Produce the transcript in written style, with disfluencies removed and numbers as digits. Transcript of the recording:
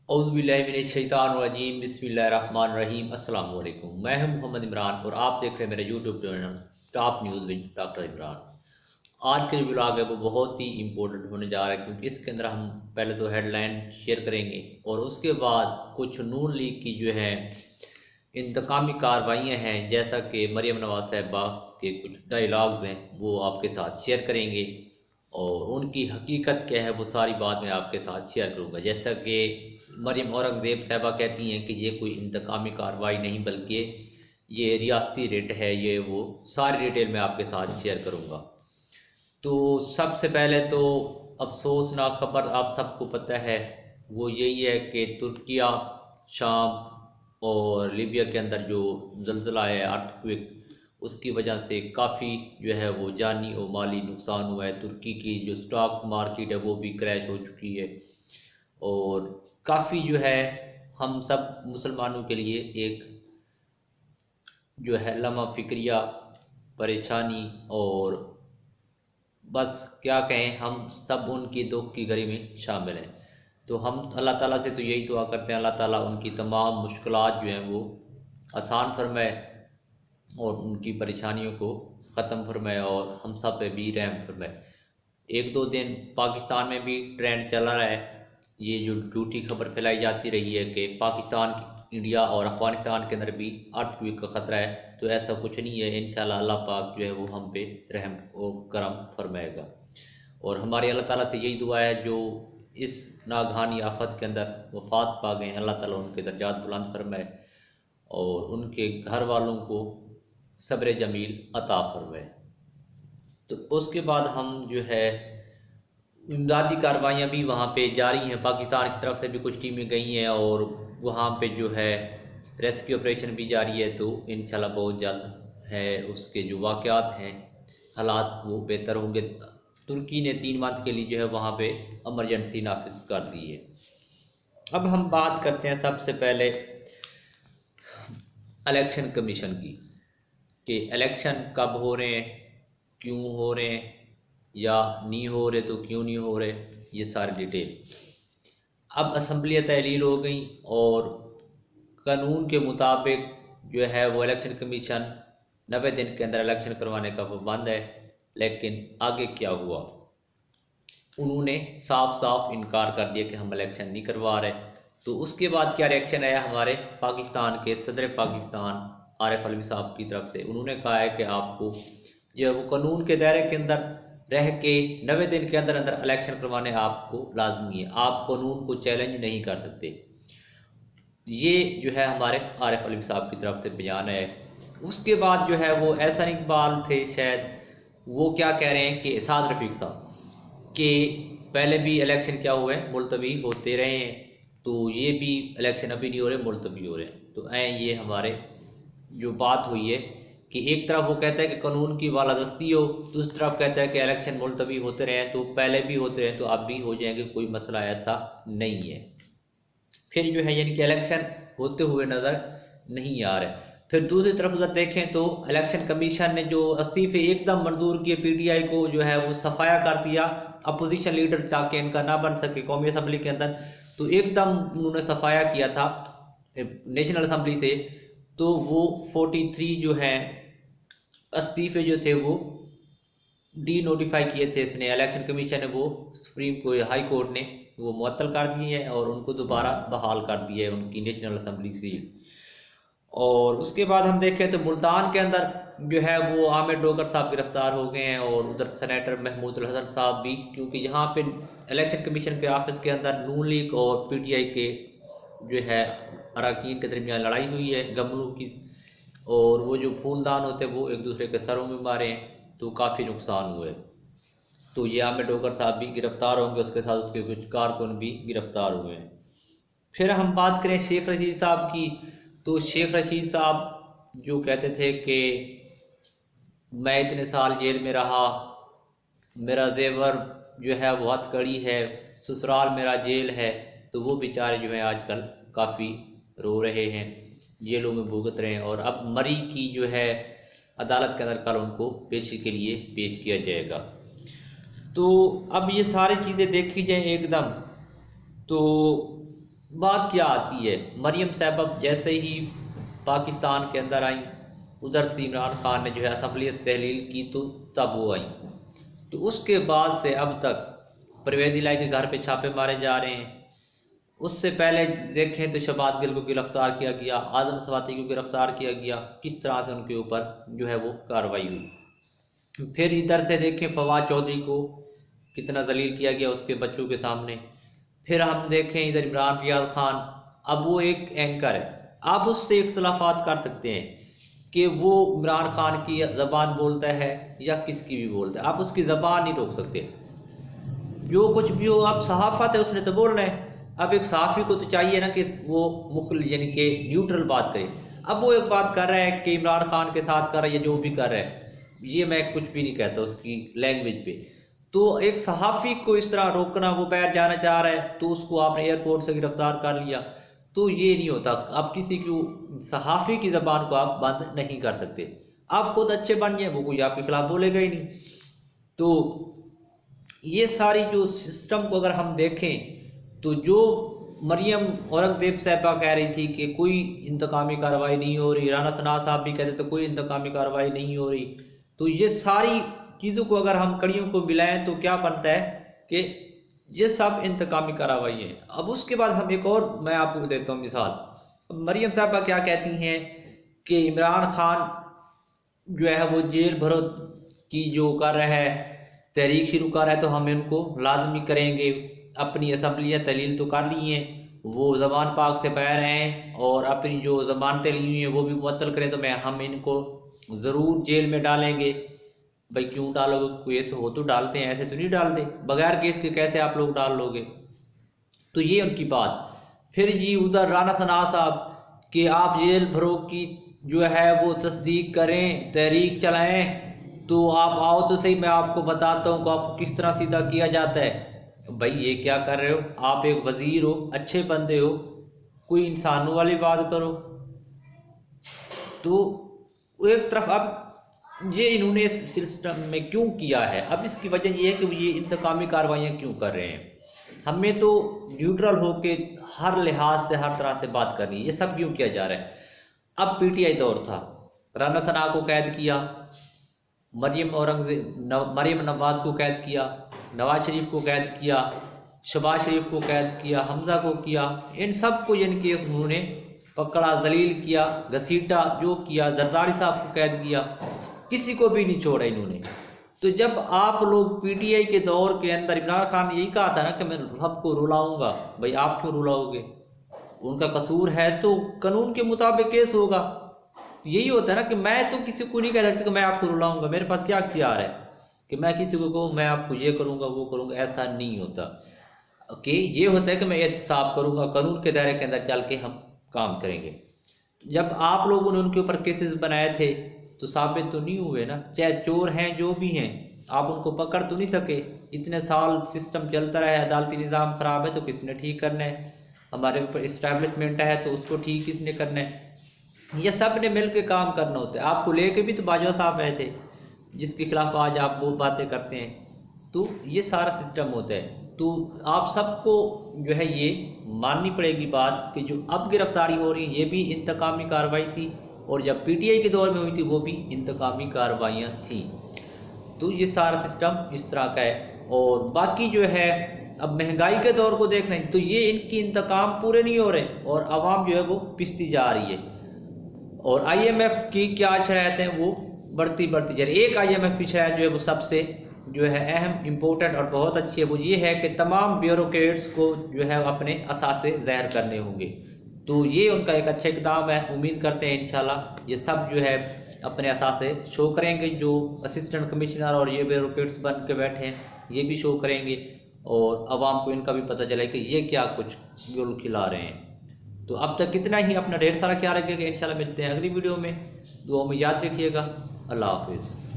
औज़ुबिल्लाहिमिनश्शैतानिर्रजीम बिस्मिल्लाहिर्रहमानिर्रहीम अस्सलाम वालेकुम। मैं हूं मोहम्मद इमरान और आप देख रहे हैं मेरा YouTube channel top news with doctor Imran. आज के जो ब्लॉग है वो बहुत ही इंपॉर्टेंट होने जा रहा है क्योंकि इसके अंदर हम पहले तो हेडलाइन शेयर करेंगे और उसके बाद कुछ नून लीग की जो है इंतकामी कार्रवाइयाँ हैं, जैसा कि मरियम नवाज साहिबा के कुछ डायलॉग्स हैं वो आपके साथ शेयर करेंगे और उनकी हकीकत क्या है वो सारी बात मैं आपके साथ शेयर करूंगा। जैसा कि मरियम औरंगज़ेब साहिबा कहती हैं कि ये कोई इंतकामी कार्रवाई नहीं बल्कि ये रियासती रेट है, ये वो सारी डिटेल मैं आपके साथ शेयर करूंगा। तो सबसे पहले तो अफसोसनाक खबर आप सबको पता है वो यही है कि तुर्किया, शाम और लीबिया के अंदर जो जल्जला है, अर्थक्वेक, उसकी वजह से काफ़ी जो है वो जानी और माली नुकसान हुआ है। तुर्की की जो स्टॉक मार्केट है वो भी क्रैश हो चुकी है और काफ़ी जो है हम सब मुसलमानों के लिए एक जो है लम्हा फिक्रिया परेशानी और बस क्या कहें, हम सब उनकी दुख की घड़ी में शामिल हैं। तो हम अल्लाह ताला से तो यही दुआ करते हैं अल्लाह ताला उनकी तमाम मुश्किलात जो हैं वो आसान फरमाए और उनकी परेशानियों को ख़त्म फरमाए और हम सब पे भी रहम फरमाए। एक दो दिन पाकिस्तान में भी ट्रेंड चला रहा है, ये जो झूठी खबर फैलाई जाती रही है कि पाकिस्तान, इंडिया और अफगानिस्तान के अंदर भी अर्थक्वेक का ख़तरा है, तो ऐसा कुछ नहीं है। इंशाल्लाह अल्लाह पाक जो है वो हम पे रहम और करम फरमाएगा और हमारी अल्लाह ताला से यही दुआ है जो इस नागहानी आफत के अंदर वफात पा गए हैं, अल्लाह ताला उनके दर्जात बुलंद फरमाए और उनके घर वालों को सब्र जमील अता फरमाए। तो उसके बाद हम जो है इमदादी कार्रवाइयाँ भी वहाँ पे जारी हैं, पाकिस्तान की तरफ से भी कुछ टीमें गई हैं और वहाँ पे जो है रेस्क्यू ऑपरेशन भी जारी है। तो इंशाल्लाह बहुत जल्द है उसके जो वाक़यात हैं, हालात वो बेहतर होंगे। तुर्की ने 3 मंथ के लिए जो है वहाँ पे इमरजेंसी नाफिज कर दी है। अब हम बात करते हैं सबसे पहले इलेक्शन कमीशन की कि इलेक्शन कब हो रहे हैं, क्यों हो रहे हैं, या नहीं हो रहे तो क्यों नहीं हो रहे, ये सारी डिटेल। अब असम्बलियाँ तहलील हो गई और कानून के मुताबिक जो है वो इलेक्शन कमीशन 90 दिन के अंदर इलेक्शन करवाने का पाबंद है। लेकिन आगे क्या हुआ, उन्होंने साफ साफ इनकार कर दिया कि हम इलेक्शन नहीं करवा रहे। तो उसके बाद क्या रिएक्शन आया हमारे पाकिस्तान के सदर पाकिस्तान आरिफ अलवी साहब की तरफ से। उन्होंने कहा है कि आपको जो है वो कानून के दायरे के अंदर रह के 90 दिन के अंदर अंदर इलेक्शन करवाने आपको लाजमी है, आप कानून को चैलेंज नहीं कर सकते। ये जो है हमारे आरिफ अलवी साहब की तरफ से बयान है। उसके बाद जो है वो एहसन इकबाल थे शायद, वो क्या कह रहे हैं कि साद रफीक साहब कि पहले भी इलेक्शन क्या हुए हैं मुलतवी होते रहे हैं, तो ये भी इलेक्शन अभी नहीं हो रहे, मुलतवी हो रहे हैं। तो ये हमारे जो बात हुई है कि एक तरफ वो कहता है कि कानून की बालादस्ती हो, दूसरी तरफ कहता है कि इलेक्शन मुलतवी होते रहे, तो पहले भी होते रहे तो अब भी हो जाएंगे, कोई मसला ऐसा नहीं है। फिर जो है यानी कि इलेक्शन होते हुए नज़र नहीं आ रहे। फिर दूसरी तरफ अगर देखें तो इलेक्शन कमीशन ने जो इस्तीफे एकदम मंजूर किए, पीटीआई को जो है वो सफाया कर दिया अपोजिशन लीडर ताकि इनका ना बन सके कौमी असम्बली के अंदर, तो एकदम उन्होंने सफाया किया था नेशनल असम्बली से। तो वो 43 जो है इस्तीफे जो थे वो डी नोटिफाई किए थे इसने, इलेक्शन कमीशन ने वो सुप्रीम कोर्ट हाई कोर्ट ने वो मुअत्तल कर दिए हैं और उनको दोबारा बहाल कर दिया है उनकी नेशनल असम्बली सीट। और उसके बाद हम देखें तो मुल्तान के अंदर जो है वो आमिर डोगर साहब गिरफ्तार हो गए हैं और उधर सेनेटर महमूद अल हसन साहब भी, क्योंकि यहाँ पे इलेक्शन कमीशन के ऑफिस के अंदर नून लीग और पीटीआई के जो है अरकान के दरमियान लड़ाई हुई है गमलों की, और वो जो फूलदान होते हैं वो एक दूसरे के सरों में मारे हैं, तो काफ़ी नुकसान हुए। तो ये आमिर डोगर साहब भी गिरफ्तार होंगे, उसके साथ उसके कुछ कारकुन भी गिरफ्तार हुए हैं। फिर हम बात करें शेख रशीद साहब की, तो शेख रशीद साहब जो कहते थे कि मैं इतने साल जेल में रहा, मेरा जेवर जो है वो हथकड़ी है, ससुराल मेरा जेल है, तो वो बेचारे जो हैं आजकल काफ़ी रो रहे हैं, जेलों में भुगत रहे हैं और अब मरी की जो है अदालत के अंदर कल उनको पेशी के लिए पेश किया जाएगा। तो अब ये सारी चीज़ें देखी जाएं एकदम, तो बात क्या आती है, मरियम साहबा जैसे ही पाकिस्तान के अंदर आई, उधर से इमरान खान ने जो है असम्बली तहलील की तो तब वो आई। तो उसके बाद से अब तक परवेज़ इलाही के घर पे छापे मारे जा रहे हैं। उससे पहले देखें तो शहबाज गिल को गिरफ्तार किया गया, आजम स्वाति को गिरफ्तार किया गया, किस तरह से उनके ऊपर जो है वो कार्रवाई हुई। फिर इधर से देखें फवाद चौधरी को कितना जलील किया गया उसके बच्चों के सामने। फिर हम देखें इधर इमरान रियाज खान, अब वो एक एंकर है, आप उससे इख्तलाफात कर सकते हैं कि वो इमरान खान की ज़बान बोलता है या किसकी भी बोलता है, आप उसकी ज़बान नहीं रोक सकते। जो कुछ भी हो, आप सहाफ़त है उसने तो बोलना है। अब एक सहाफ़ी को तो चाहिए ना कि वो मुख्तलिफ यानी कि न्यूट्रल बात करे। अब वो एक बात कर रहा है कि इमरान खान के साथ कर रहा है या जो भी कर रहा है, ये मैं कुछ भी नहीं कहता उसकी लैंग्वेज पे। तो एक सहाफ़ी को इस तरह रोकना, वो बाहर जाना चाह रहा है तो उसको आपने एयरपोर्ट से गिरफ्तार कर लिया, तो ये नहीं होता। आप किसी को सहाफ़ी की ज़बान को आप बंद नहीं कर सकते। आप खुद अच्छे बन जाए, वो कोई आपके खिलाफ बोलेगा ही नहीं। तो ये सारी जो सिस्टम को अगर हम देखें तो जो मरियम औरंगज़ेब साहबा कह रही थी कि कोई इंतकामी कार्रवाई नहीं हो रही, राना सना साहब भी कहते थे कोई इंतकामी कार्रवाई नहीं हो रही, तो ये सारी चीज़ों को अगर हम कड़ियों को मिलाएं तो क्या बनता है कि ये सब इंतकामी कार्रवाई है। अब उसके बाद हम एक और मैं आपको देता हूँ मिसाल। मरियम साहबा क्या कहती हैं कि इमरान खान जो है वो जेल भरो की जो कर रहा है, तहरीक शुरू कर रहा है, तो हम इनको लाजमी करेंगे। अपनी असम्बलियाँ तहलील तो कर ली हैं, वो ज़बान पाक से बाहर हैं और अपनी जो ज़बानतें ली हुई हैं वो भी मुअत्तल करें, तो हम इनको ज़रूर जेल में डालेंगे। भाई क्यों डालोगे, केस हो तो डालते हैं, ऐसे तो नहीं डालते, बगैर केस के कैसे आप लोग डाल लोगे। तो ये उनकी बात। फिर जी उधर राना सना साहब कि आप जेल भरो की जो है वो तस्दीक करें, तहरीक चलाएं, तो आप आओ तो सही, मैं आपको बताता हूँ कि आपको किस तरह सीधा किया जाता है। भाई ये क्या कर रहे हो, आप एक वजीर हो, अच्छे बंदे हो, कोई इंसानों वाली बात करो। तो एक तरफ अब ये इन्होंने इस सिस्टम में क्यों किया है, अब इसकी वजह ये है कि ये इंतकामी कार्रवाइयाँ क्यों कर रहे हैं। हमें तो न्यूट्रल होके हर लिहाज से हर तरह से बात करनी है, ये सब क्यों किया जा रहा है। अब पीटीआई दौर था, राना सना को कैद किया, मरियम नवाज को कैद किया, नवाज शरीफ को कैद किया, शहबाज शरीफ को कैद किया, हमजा को किया, इन सब को यानी कि उन्होंने पकड़ा, जलील किया, घसीटा, जो किया, जरदारी साहब को कैद किया, किसी को भी नहीं छोड़ा इन्होंने। तो जब आप लोग पीटीआई के दौर के अंदर, इमरान खान ने यही कहा था ना कि मैं सबको रुलाऊंगा, भाई आप क्यों रुलाओगे, उनका कसूर है तो कानून के मुताबिक केस होगा। यही होता है ना कि मैं तो किसी को नहीं कह सकता कि मैं आपको रुलाऊंगा, मेरे पास क्या अख्तियार है कि मैं किसी को कहूँ मैं आपको ये करूँगा वो करूँगा, ऐसा नहीं होता। ओके, ये होता है कि मैं एहतसाब करूँगा, कानून के दायरे के अंदर चल के हम काम करेंगे। जब आप लोगों ने उनके ऊपर केसेस बनाए थे तो साबित तो नहीं हुए ना, चाहे चोर हैं जो भी हैं, आप उनको पकड़ तो नहीं सके। इतने साल सिस्टम चलता रहा है, अदालती निज़ाम ख़राब है तो किसने ठीक करना है, हमारे ऊपर इस्टेब्लिशमेंट है तो उसको ठीक किसने करना है, ये सब ने मिल के काम करना होता है। आपको लेके भी तो बाजवा साहब आए थे जिसके खिलाफ आज आप वो बातें करते हैं। तो ये सारा सिस्टम होता है। तो आप सबको जो है ये माननी पड़ेगी बात कि जो अब गिरफ्तारी हो रही है ये भी इंतकामी कार्रवाई थी, और जब पीटीआई के दौर में हुई थी वो भी इंतकामी कार्रवाइयाँ थी। तो ये सारा सिस्टम इस तरह का है। और बाकी जो है अब महंगाई के दौर को देख रहे हैं तो ये इनकी इंतकाम पूरे नहीं हो रहे और आवाम जो है वो पिसती जा रही है। और आईएमएफ की क्या शरायत है वो बढ़ती जा रही है। एक आईएमएफ की शरायत जो है वो सबसे जो है अहम इम्पोर्टेंट और बहुत अच्छी है, वो ये है कि तमाम ब्यूरोक्रेट्स को जो है अपने असासे ज़ाहिर करने होंगे। तो ये उनका एक अच्छा इक़दाम है। उम्मीद करते हैं इंशाल्लाह ये सब जो है अपने असासे शो करेंगे। जो असिस्टेंट कमिश्नर और ये ब्यूरोक्रेट्स बन के बैठे हैं ये भी शो करेंगे और आवाम को इनका भी पता चले कि ये क्या कुछ गुल खिला रहे हैं। तो अब तक इतना ही, अपना ढेर सारा ख्याल रखिएगा। इंशाल्लाह मिलते हैं अगली वीडियो में, दुआ में याद रखिएगा। अल्लाह हाफिज़।